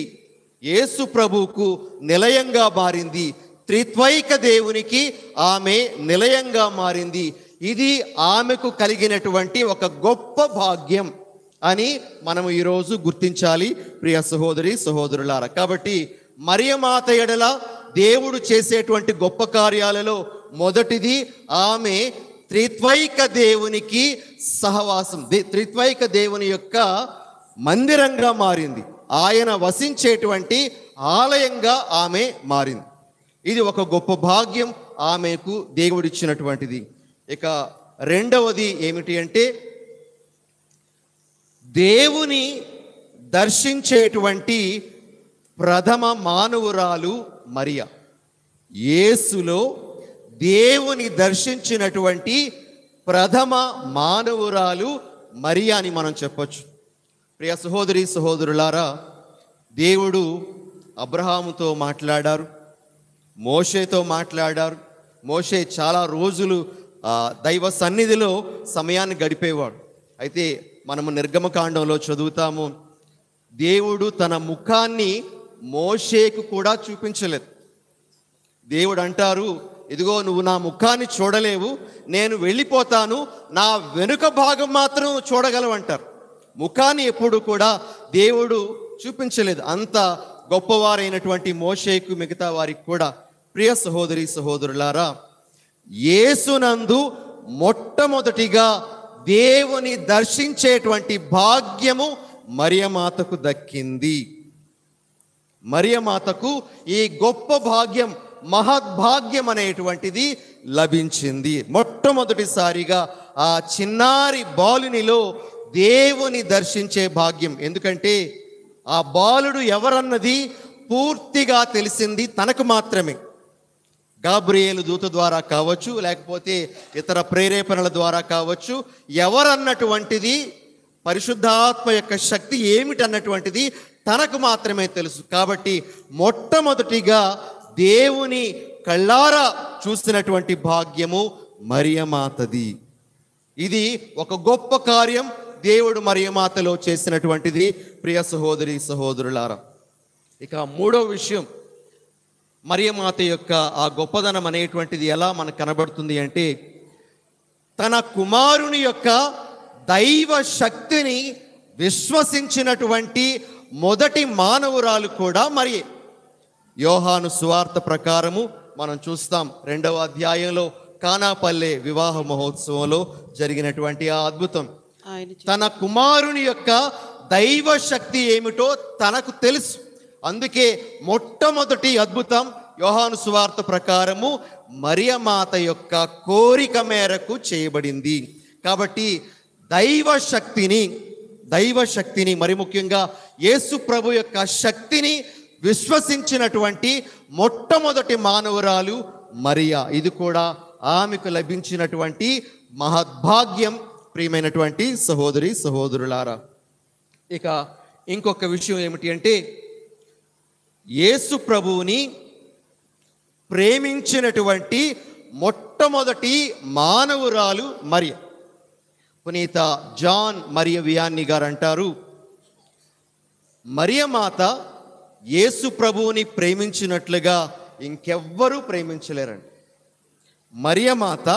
A: యేసు ప్రభువుకు నిలయంగా మారింది. త్రిత్వైక దేవునికి ఆమె నిలయంగా మారింది. ఇది ఆమెకు కలిగినటువంటి ఒక గొప్ప భాగ్యం అని మనము ఈరోజు గుర్తించాలి ప్రియ సహోదరి సహోదరులారా. కాబట్టి మరియమాత ఎడల దేవుడు చేసేటువంటి గొప్ప కార్యాలలో మొదటిది, ఆమె త్రిత్వైక దేవునికి సహవాసం, త్రిత్వైక దేవుని యొక్క మందిరంగా మారింది. ఆయన వసించేటువంటి ఆలయంగా ఆమె మారింది. ఇది ఒక గొప్ప భాగ్యం ఆమెకు దేవుడిచ్చినటువంటిది. ఇక రెండవది ఏమిటి అంటే, దేవుని దర్శించేటువంటి ప్రథమ మానవురాలు మరియ. యేసులో దేవుని దర్శించినటువంటి ప్రథమ మానవురాలు మరియ అని మనం చెప్పొచ్చు. ప్రియ సహోదరి సహోదరులారా, దేవుడు అబ్రహాముతో మాట్లాడారు, మోషేతో మాట్లాడారు. మోషే చాలా రోజులు దైవ సన్నిధిలో సమయాన్ని గడిపేవాడు. అయితే మనము నిర్గమకాండంలో చదువుతాము, దేవుడు తన ముఖాన్ని మోషేకు కూడా చూపించలేదు. దేవుడు అంటారు, ఇదిగో నువ్వు నా ముఖాన్ని చూడలేవు, నేను వెళ్ళిపోతాను, నా వెనుక భాగం మాత్రం చూడగలవు అంటారు. ముఖాన్ని ఎప్పుడు కూడా దేవుడు చూపించలేదు. అంత గొప్పవారైనటువంటి మోషేకు, మిగతా వారికి కూడా. ప్రియ సహోదరి సహోదరులారా, యేసునందు మొట్టమొదటిగా దేవుని దర్శించేటువంటి భాగ్యము మరియమాతకు దక్కింది. మరియమాతకు ఈ గొప్ప భాగ్యం, మహద్భాగ్యం అనేటువంటిది లభించింది. మొట్టమొదటిసారిగా ఆ చిన్నారి బాలునిలో దేవుని దర్శించే భాగ్యం. ఎందుకంటే ఆ బాలుడు ఎవరన్నది పూర్తిగా తెలిసింది తనకు మాత్రమే. గాబ్రియేలు దూత ద్వారా కావచ్చు, లేకపోతే ఇతర ప్రేరేపణల ద్వారా కావచ్చు, ఎవరన్నటువంటిది, పరిశుద్ధాత్మ యొక్క శక్తి ఏమిటన్నటువంటిది తనకు మాత్రమే తెలుసు. కాబట్టి మొట్టమొదటిగా దేవుని కళ్ళారా చూసినటువంటి భాగ్యము మరియమాతది. ఇది ఒక గొప్ప కార్యం దేవుడు మరియమాతలో చేసినటువంటిది ప్రియ సహోదరి సహోదరులారా. ఇక మూడో విషయం, మరియమాత యొక్క ఆ గొప్పదనం అనేటువంటిది ఎలా మనకు కనబడుతుంది అంటే, తన కుమారుని యొక్క దైవ శక్తిని విశ్వసించినటువంటి మొదటి మానవురాలు కూడా మరియే. యోహాను సువార్త ప్రకారము మనం చూస్తాం 2వ అధ్యాయంలో కానాపల్లె వివాహ మహోత్సవంలో జరిగినటువంటి ఆ అద్భుతం. తన కుమారుని యొక్క దైవ శక్తి ఏమిటో తనకు తెలుసు. అందుకే మొట్టమొదటి అద్భుతం యోహాను సువార్త ప్రకారము మరియమాత యొక్క కోరిక మేరకు చేయబడింది. కాబట్టి దైవ శక్తిని మరి ముఖ్యంగా యేసు ప్రభు యొక్క శక్తిని విశ్వసించినటువంటి మొట్టమొదటి మానవురాలు మరియా. ఇది కూడా ఆమెకు లభించినటువంటి మహద్భాగ్యం ప్రియమైనటువంటి సహోదరి సహోదరులారా. ఇక ఇంకొక విషయం ఏమిటి అంటే, యేసు ప్రభువుని ప్రేమించినటువంటి మొట్టమొదటి మానవురాలు మరియ. పునీత జాన్ మరియ వియాన్ని గారు అంటారు, మరియమాత యేసు ప్రభువుని ప్రేమించినట్లుగా ఇంకెవ్వరూ ప్రేమించలేరండి. మరియమాత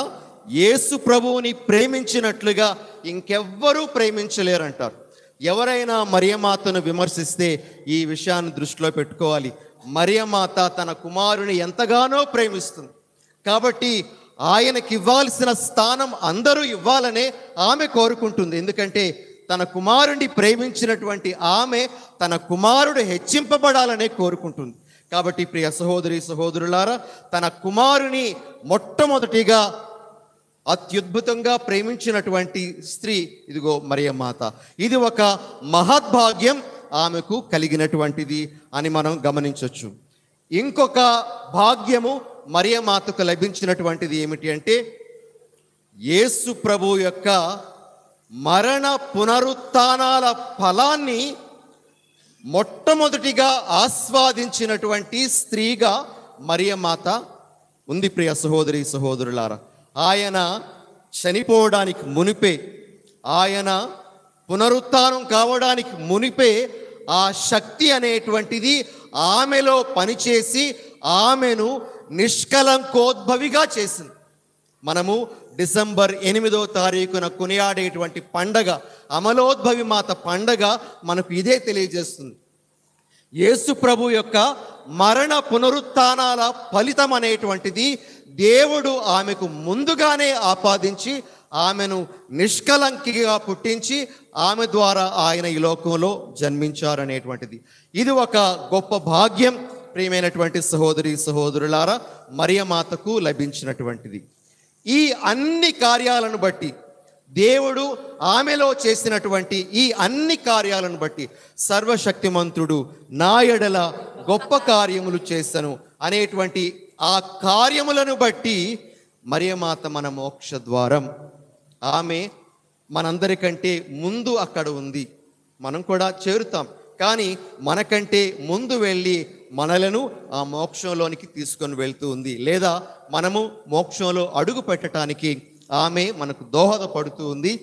A: యేసు ప్రభువుని ప్రేమించినట్లుగా ఇంకెవ్వరూ ప్రేమించలేరంటారు. ఎవరైనా మరియమాతను విమర్శిస్తే ఈ విషయాన్ని దృష్టిలో పెట్టుకోవాలి. మరియమాత తన కుమారుని ఎంతగానో ప్రేమిస్తుంది. కాబట్టి ఆయనకి ఇవ్వాల్సిన స్థానం అందరూ ఇవ్వాలనే ఆమె కోరుకుంటుంది. ఎందుకంటే తన కుమారుడిని ప్రేమించినటువంటి ఆమె తన కుమారుడు హెచ్చింపబడాలనే కోరుకుంటుంది. కాబట్టి ప్రియ సహోదరి సహోదరులారా, తన కుమారుని మొట్టమొదటిగా అత్యద్భుతంగా ప్రేమించినటువంటి స్త్రీ ఇదిగో మరియమాత. ఇది ఒక మహద్భాగ్యం ఆమెకు కలిగినటువంటిది అని మనం గమనించవచ్చు. ఇంకొక భాగ్యము మరియమాతకు లభించినటువంటిది ఏమిటి అంటే, యేసు ప్రభు యొక్క మరణ పునరుత్థానాల ఫలాన్ని మొట్టమొదటిగా ఆస్వాదించినటువంటి స్త్రీగా మరియమాత ఉంది. ప్రియ సహోదరి సహోదరులారా, ఆయన చనిపోవడానికి మునిపే, ఆయన పునరుత్థానం కావడానికి మునిపే ఆ శక్తి అనేటువంటిది ఆమెలో పనిచేసి ఆమెను నిష్కలంకోద్భవిగా చేసింది. మనము డిసెంబర్ 8వ తారీఖున కొనియాడేటువంటి పండగ అమలోద్భవి మాత పండగ మనకు ఇదే తెలియజేస్తుంది. యేసు ప్రభు యొక్క మరణ పునరుత్థానాల ఫలితం అనేటువంటిది దేవుడు ఆమెకు ముందుగానే ఆపాదించి ఆమెను నిష్కలంకిగా పుట్టించి ఆమె ద్వారా ఆయన ఈ లోకంలో జన్మించారనేటువంటిది. ఇది ఒక గొప్ప భాగ్యం ప్రియమైనటువంటి సహోదరి సహోదరులారా, మరియమాతకు లభించినటువంటిది. ఈ అన్ని కార్యాలను బట్టి దేవుడు ఆమెలో చేసినటువంటి ఈ అన్ని కార్యాలను బట్టి సర్వశక్తిమంతుడు నా ఎడల గొప్ప కార్యములు చేసను అనేటువంటి ఆ కార్యములను బట్టి మరియమాత మన మోక్ష ద్వారం. ఆమె మనందరికంటే ముందు అక్కడ ఉంది. మనం కూడా చేరుతాం, కానీ మనకంటే ముందు వెళ్ళి మనలను ఆ మోక్షంలోనికి తీసుకొని వెళ్తూ ఉంది. లేదా మనము మోక్షంలో అడుగు పెట్టడానికి ఆమె మనకు దోహదపడుతూ ఉంది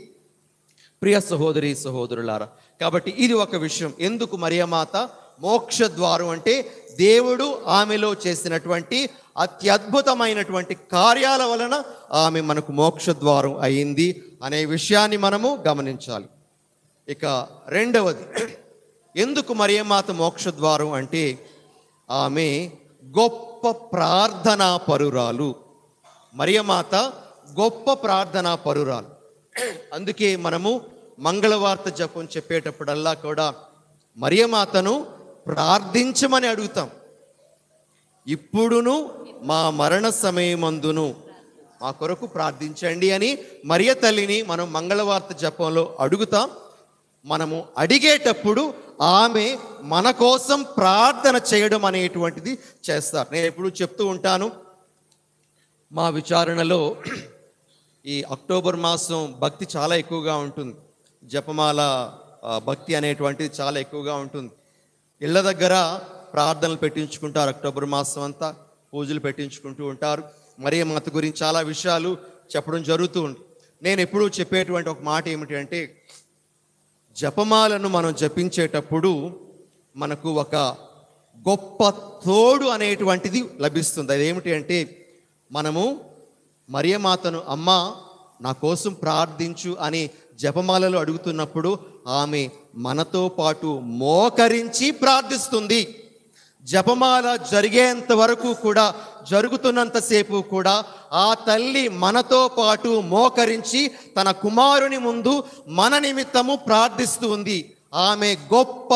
A: ప్రియ సహోదరి సహోదరులారా. కాబట్టి ఇది ఒక విషయం. ఎందుకు మరియమాత మోక్ష ద్వారం అంటే, దేవుడు ఆమెలో చేసినటువంటి అత్యద్భుతమైనటువంటి కార్యాల వలన ఆమె మనకు మోక్ష ద్వారం అయింది అనే విషయాన్ని మనము గమనించాలి. ఇక రెండవది, ఎందుకు మరియమాత మోక్ష ద్వారం అంటే, ఆమె గొప్ప ప్రార్థనా పరురాలు. మరియమాత గొప్ప ప్రార్థనా పరురాలు. అందుకే మనము మంగళవార్త జపం చెప్పేటప్పుడల్లా కూడా మరియమాతను ప్రార్థించమని అడుగుతాం. ఇప్పుడును మా మరణ సమయమందును మా కొరకు ప్రార్థించండి అని మరియ తల్లిని మనం మంగళవార్త జపంలో అడుగుతాం. మనము అడిగేటప్పుడు ఆమె మన కోసం ప్రార్థన చేయడం అనేటువంటిది చేస్తారు. నేను ఎప్పుడు చెప్తూ ఉంటాను, మా విచారణలో ఈ అక్టోబర్ మాసం భక్తి చాలా ఎక్కువగా ఉంటుంది. జపమాల భక్తి అనేటువంటిది చాలా ఎక్కువగా ఉంటుంది. ఇళ్ళ దగ్గర ప్రార్థనలు పెట్టించుకుంటారు అక్టోబర్ మాసం అంతా. పూజలు పెట్టించుకుంటూ ఉంటారు. మరియమాత గురించి చాలా విషయాలు చెప్పడం జరుగుతూ ఉంది. నేను ఎప్పుడూ చెప్పేటువంటి ఒక మాట ఏమిటి అంటే, జపమాలను మనం జపించేటప్పుడు మనకు ఒక గొప్ప తోడు అనేటువంటిది లభిస్తుంది. అదేమిటి అంటే, మనము మరియమాతను అమ్మ నా కోసం ప్రార్థించు అని జపమాలలో అడుగుతున్నప్పుడు ఆమె మనతో పాటు మోకరించి ప్రార్థిస్తుంది. జపమాల జరిగేంత వరకు కూడా, జరుగుతున్నంతసేపు కూడా ఆ తల్లి మనతో పాటు మోకరించి తన కుమారుని ముందు మన నిమిత్తము ప్రార్థిస్తూ ఉంది. ఆమె గొప్ప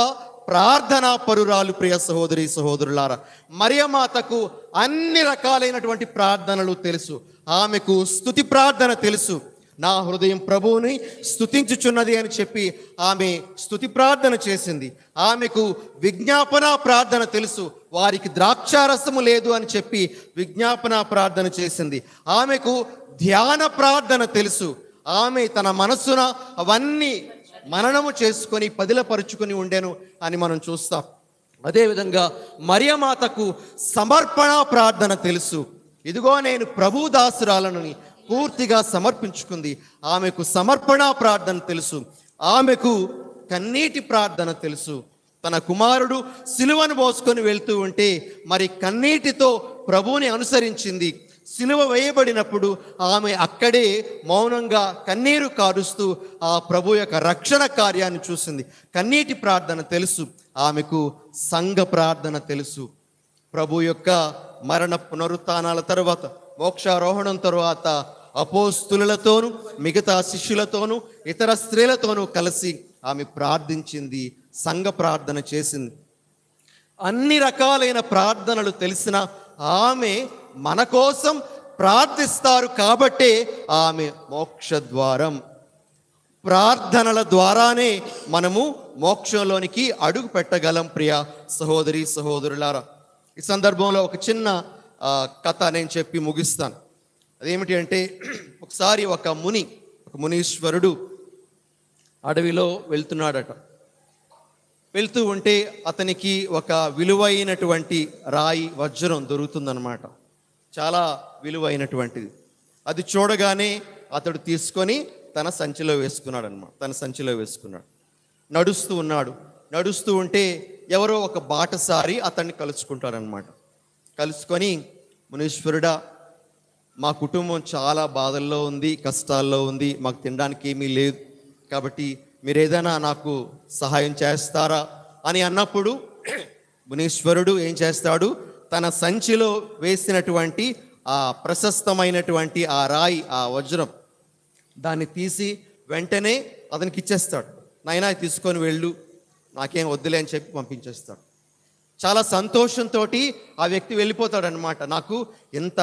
A: ప్రార్థనా పరురాలు. ప్రియ సహోదరి సహోదరులారా, మరియమాతకు అన్ని రకాలైనటువంటి ప్రార్థనలు తెలుసు. ఆమెకు స్తుతి ప్రార్థన తెలుసు. నా హృదయం ప్రభువుని స్తుతించుచున్నది అని చెప్పి ఆమె స్తుతి ప్రార్థన చేసింది. ఆమెకు విజ్ఞాపన ప్రార్థన తెలుసు. వారికి ద్రాక్షారసము లేదు అని చెప్పి విజ్ఞాపన ప్రార్థన చేసింది. ఆమెకు ధ్యాన ప్రార్థన తెలుసు. ఆమె తన మనస్సున అవన్నీ మననము చేసుకొని పదిలపరుచుకొని ఉండెను అని మనం చూస్తాం. అదేవిధంగా మరియమాతకు సమర్పణ ప్రార్థన తెలుసు. ఇదిగో నేను ప్రభు దాసురాలను పూర్తిగా సమర్పించుకుంది. ఆమెకు సమర్పణ ప్రార్థన తెలుసు. ఆమెకు కన్నీటి ప్రార్థన తెలుసు. తన కుమారుడు సిలువను మోసుకొని వెళ్తూ ఉంటే మరి కన్నీటితో ప్రభువుని అనుసరించింది. సిలువ వేయబడినప్పుడు ఆమె అక్కడే మౌనంగా కన్నీరు కారుస్తూ ఆ ప్రభు యొక్క రక్షణ కార్యాన్ని చూసింది. కన్నీటి ప్రార్థన తెలుసు. ఆమెకు సంఘ ప్రార్థన తెలుసు. ప్రభు యొక్క మరణ పునరుత్థానాల తరువాత, మోక్షారోహణం తరువాత అపోస్తులతోనూ మిగతా శిష్యులతోనూ ఇతర స్త్రీలతోనూ కలిసి ఆమె ప్రార్థించింది, సంఘ ప్రార్థన చేసింది. అన్ని రకాలైన ప్రార్థనలు తెలిసిన ఆమె మన కోసం ప్రార్థిస్తారు కాబట్టే ఆమె మోక్ష ద్వారం. ప్రార్థనల ద్వారానే మనము మోక్షంలోనికి అడుగు పెట్టగలం. ప్రియ సహోదరి సహోదరులారా, ఈ సందర్భంలో ఒక చిన్న కథ నేను చెప్పి ముగిస్తాను. అదేమిటి అంటే, ఒకసారి ఒక మునీశ్వరుడు అడవిలో వెళ్తున్నాడట. వెళ్తూ ఉంటే అతనికి ఒక విలువైనటువంటి రాయి, వజ్రం దొరుకుతుందన్నమాట. చాలా విలువైనటువంటిది. అది చూడగానే అతడు తీసుకొని తన సంచిలో వేసుకున్నాడు. నడుస్తూ ఉంటే ఎవరో ఒక బాటసారి అతన్ని కలుసుకుంటాడనమాట. కలుసుకొని, మునీశ్వరుడా, మా కుటుంబం చాలా బాధల్లో ఉంది, కష్టాల్లో ఉంది, మాకు తినడానికి ఏమీ లేదు, కాబట్టి మీరు ఏదైనా నాకు సహాయం చేస్తారా అని అన్నప్పుడు మునీశ్వరుడు ఏం చేస్తాడు, తన సంచిలో వేసినటువంటి ఆ ప్రశస్తమైనటువంటి ఆ రాయి, ఆ వజ్రం, దాన్ని తీసి వెంటనే అతనికి ఇచ్చేస్తాడు. నాయనా తీసుకొని వెళ్ళు, నాకేం వద్దులే అని చెప్పి పంపించేస్తాడు. చాలా సంతోషంతో ఆ వ్యక్తి వెళ్ళిపోతాడనమాట. నాకు ఎంత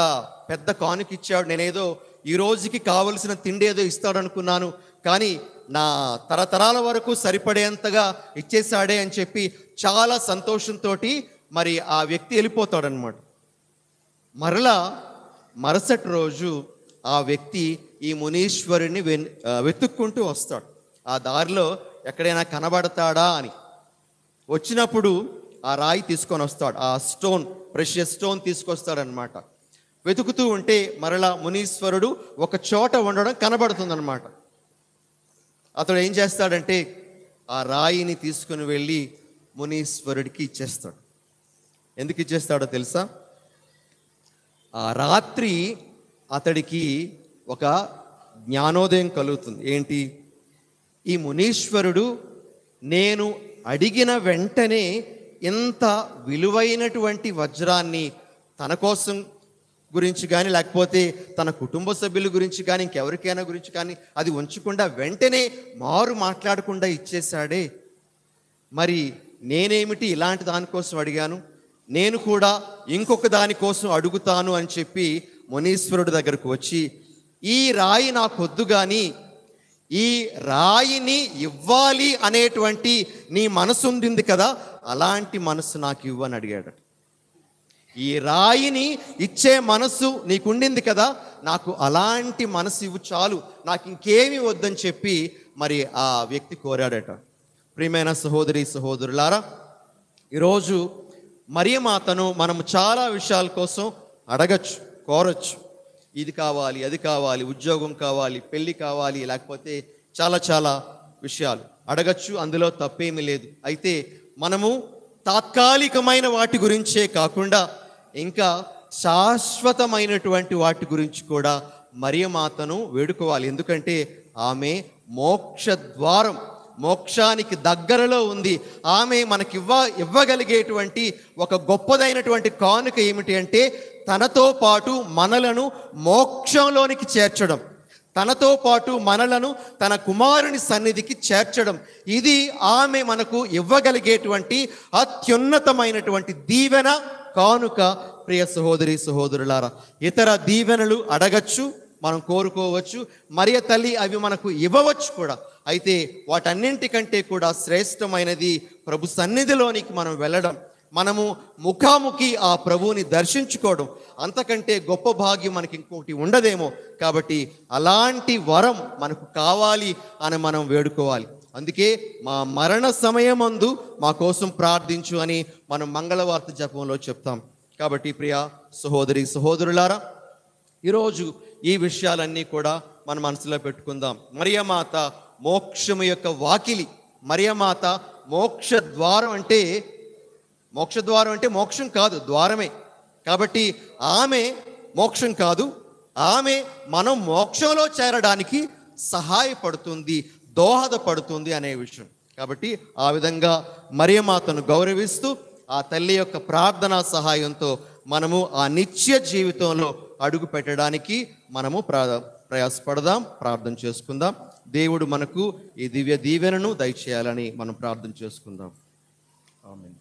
A: పెద్ద కానుక ఇచ్చాడు, నేనేదో ఈ రోజుకి కావలసిన తిండి ఏదో ఇస్తాడనుకున్నాను, కానీ నా తరతరాల వరకు సరిపడేంతగా ఇచ్చేశాడే అని చెప్పి చాలా సంతోషంతో మరి ఆ వ్యక్తి వెళ్ళిపోతాడనమాట. మరలా మరుసటి రోజు ఆ వ్యక్తి ఈ మునీశ్వరుని వెతుక్కుంటూ వస్తాడు. ఆ దారిలో ఎక్కడైనా కనబడతాడా అని. వచ్చినప్పుడు ఆ రాయి తీసుకొని వస్తాడు. ఆ స్టోన్, ప్రెషియస్ స్టోన్ తీసుకొస్తాడనమాట. వెతుకుతూ ఉంటే మరలా మునీశ్వరుడు ఒక చోట ఉండడం కనబడుతుందన్నమాట. అతడు ఏం చేస్తాడంటే ఆ రాయిని తీసుకుని వెళ్ళి మునీశ్వరుడికి ఇచ్చేస్తాడు. ఎందుకు ఇచ్చేస్తాడో తెలుసా? ఆ రాత్రి అతడికి ఒక జ్ఞానోదయం కలుగుతుంది. ఏంటి? ఈ మునీశ్వరుడు నేను అడిగిన వెంటనే ఇంత విలువైనటువంటి వజ్రాన్ని తన కోసం గురించి కానీ, లేకపోతే తన కుటుంబ సభ్యుల గురించి కానీ, ఇంకెవరికైనా గురించి కానీ అది ఉంచకుండా వెంటనే మారు మాట్లాడకుండా ఇచ్చేశాడే. మరి నేనేమిటి ఇలాంటి దానికోసం అడిగాను, నేను కూడా ఇంకొక దానికోసం అడుగుతాను అని చెప్పి మునీశ్వరుడి దగ్గరకు వచ్చి, ఈ రాయి నాకు వద్దు కానీ ఈ రాయిని ఇవ్వాలి అనేటువంటి నీ మనసు ఉండింది కదా, అలాంటి మనసు నాకు ఇవ్వని అడిగాడు. ఈ రాయిని ఇచ్చే మనసు నీకుండింది కదా, నాకు అలాంటి మనసు ఇవ్వు చాలు, నాకు ఇంకేమీ వద్దని చెప్పి మరి ఆ వ్యక్తి కోరాడట. ప్రియమైన సహోదరి సహోదరులారా, ఈరోజు మరియమాతను మనం చాలా విషయాల కోసం అడగచ్చు, కోరచ్చు. ఇది కావాలి, అది కావాలి, ఉద్యోగం కావాలి, పెళ్ళి కావాలి, లేకపోతే చాలా చాలా విషయాలు అడగచ్చు. అందులో తప్పేమీ లేదు. అయితే మనము తాత్కాలికమైన వాటి గురించే కాకుండా ఇంకా శాశ్వతమైనటువంటి వాటి గురించి కూడా మరియమాతను వేడుకోవాలి. ఎందుకంటే ఆమె మోక్ష ద్వారం, మోక్షానికి దగ్గరలో ఉంది. ఆమె మనకి ఇవ్వగలిగేటువంటి ఒక గొప్పదైనటువంటి కానుక ఏమిటి అంటే తనతో పాటు మనలను మోక్షంలోనికి చేర్చడం, తనతో పాటు మనలను తన కుమారుని సన్నిధికి చేర్చడం. ఇది ఆమె మనకు ఇవ్వగలిగేటువంటి అత్యున్నతమైనటువంటి దీవెన, కానుక. ప్రియ సహోదరి సహోదరులారా, ఇతర దీవెనలు అడగచ్చు, మనం కోరుకోవచ్చు, మరియ తల్లి అవి మనకు ఇవ్వవచ్చు కూడా. అయితే వాటన్నింటికంటే కూడా శ్రేష్టమైనది ప్రభు సన్నిధిలోనికి మనం వెళ్ళడం, మనము ముఖాముఖి ఆ ప్రభువుని దర్శించుకోవడం. అంతకంటే గొప్ప భాగ్యం మనకి ఇంకొకటి ఉండదేమో. కాబట్టి అలాంటి వరం మనకు కావాలి అని మనం వేడుకోవాలి. అందుకే మా మరణ సమయమందు మా కోసం ప్రార్థించు అని మనం మంగళవార్త జపంలో చెప్తాం. కాబట్టి ప్రియ సహోదరి సహోదరులారా, ఈరోజు ఈ విషయాలన్నీ కూడా మన మనసులో పెట్టుకుందాం. మరియమాత మోక్షము యొక్క వాకిలి, మరియమాత మోక్ష ద్వారం. అంటే మోక్షం కాదు, ద్వారమే. కాబట్టి ఆమె మోక్షం కాదు, ఆమె మనం మోక్షంలో చేరడానికి సహాయపడుతుంది, దోహదపడుతుంది అనే విషయం. కాబట్టి ఆ విధంగా మరియమాతను గౌరవిస్తూ ఆ తల్లి యొక్క ప్రార్థనా సహాయంతో మనము ఆ నిత్య జీవితంలో అడుగు పెట్టడానికి మనము ప్రయాసపడదాం, ప్రార్థన చేసుకుందాం. దేవుడు మనకు ఈ దివ్య దీవెనను దయచేయాలని మనం ప్రార్థన చేసుకుందాం. ఆమేన్.